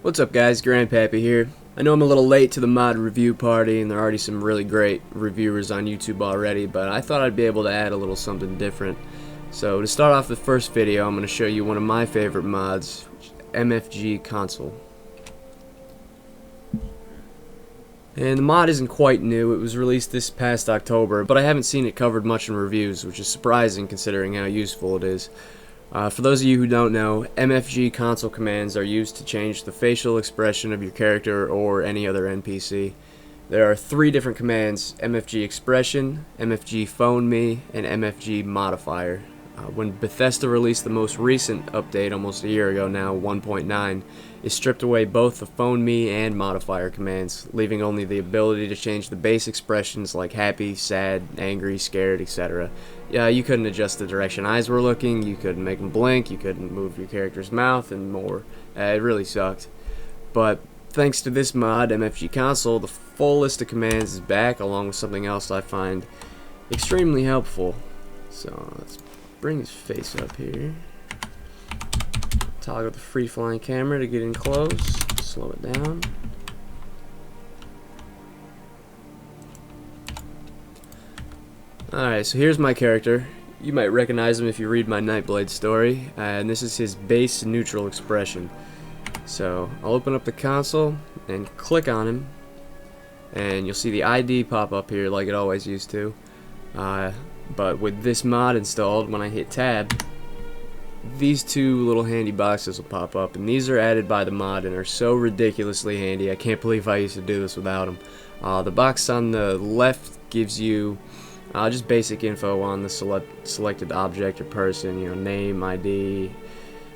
What's up guys, Grandpappy here. I know I'm a little late to the mod review party and there are already some really great reviewers on YouTube already, but I thought I'd be able to add a little something different. So to start off the first video, I'm going to show you one of my favorite mods, MFG Console. And the mod isn't quite new, it was released this past October, but I haven't seen it covered much in reviews, which is surprising considering how useful it is. For those of you who don't know, MFG console commands are used to change the facial expression of your character or any other NPC. There are three different commands: MFG expression, MFG phone me, and MFG modifier. When Bethesda released the most recent update almost a year ago now, 1.9, it stripped away both the phone me and modifier commands, leaving only the ability to change the base expressions like happy, sad, angry, scared, etc. Yeah, you couldn't adjust the direction eyes were looking, you couldn't make them blink, you couldn't move your character's mouth, and more. It really sucked. But thanks to this mod, MFG Console, the full list of commands is back, along with something else I find extremely helpful. So let's bring his face up here. Toggle the free flying camera to get in close. Slow it down. Alright, so here's my character. You might recognize him if you read my Nightblade story. And this is his base neutral expression. So I'll open up the console and click on him. And you'll see the ID pop up here like it always used to. But with this mod installed, when I hit tab, these two little handy boxes will pop up, and these are added by the mod and are so ridiculously handy. I can't believe I used to do this without them. The box on the left gives you just basic info on the selected object or person, you know, name, ID,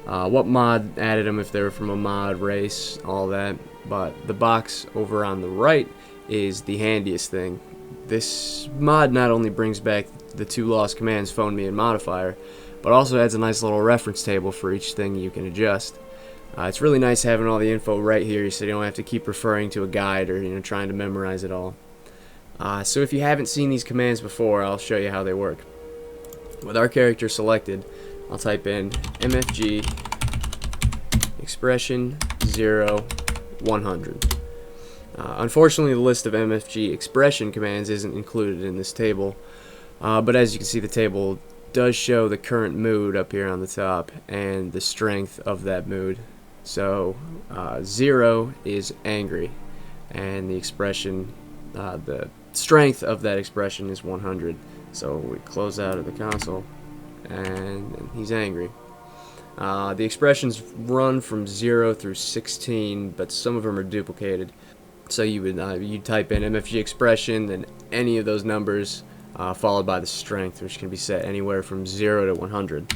what mod added them, if they were from a mod, race, all that. But the box over on the right is the handiest thing. This mod not only brings back the two lost commands, phone me and modifier, but also adds a nice little reference table for each thing you can adjust. It's really nice having all the info right here, so you don't have to keep referring to a guide or trying to memorize it all. So if you haven't seen these commands before, I'll show you how they work. With our character selected, I'll type in MFG expression 0 100. Unfortunately, the list of MFG expression commands isn't included in this table, but as you can see, the table does show the current mood up here on the top and the strength of that mood. So 0 is angry, and the expression, the strength of that expression is 100. So we close out of the console, and he's angry. The expressions run from 0 through 16, but some of them are duplicated. So you would you type in MFG expression, then any of those numbers followed by the strength, which can be set anywhere from 0 to 100.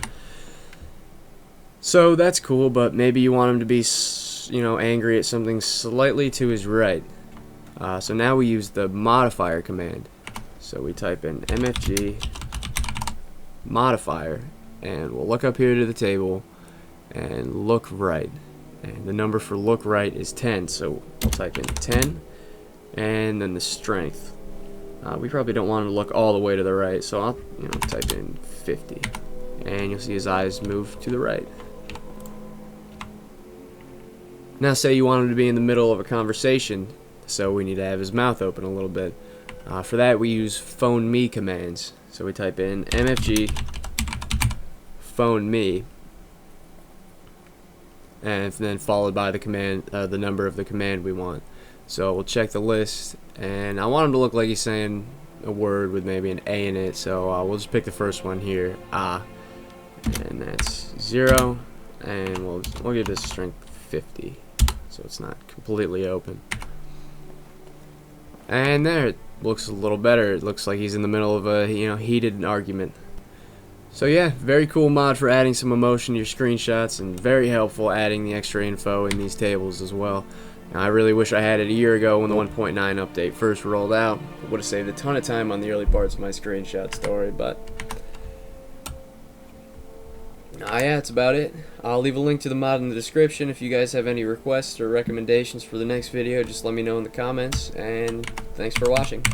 So that's cool, but maybe you want him to be, angry at something slightly to his right. So now we use the modifier command. So we type in MFG modifier, and we'll look up here to the table and look right. And the number for look right is 10, so I'll type in 10, and then the strength. We probably don't want him to look all the way to the right, so I'll type in 50, and you'll see his eyes move to the right. Now say you want him to be in the middle of a conversation, so we need to have his mouth open a little bit. For that we use phone me commands. So we type in MFG phone me, and then followed by the command, the number of the command we want. So we'll check the list, and I want him to look like he's saying a word with maybe an A in it, so we'll just pick the first one here, and that's 0, and we'll give this strength 50, so it's not completely open. And there, it looks a little better. It looks like he's in the middle of a heated argument. So yeah, very cool mod for adding some emotion to your screenshots, and very helpful adding the extra info in these tables as well. Now, I really wish I had it a year ago when the 1.9 update first rolled out. It would have saved a ton of time on the early parts of my screenshot story, but yeah, that's about it. I'll leave a link to the mod in the description. If you guys have any requests or recommendations for the next video, just let me know in the comments, and thanks for watching.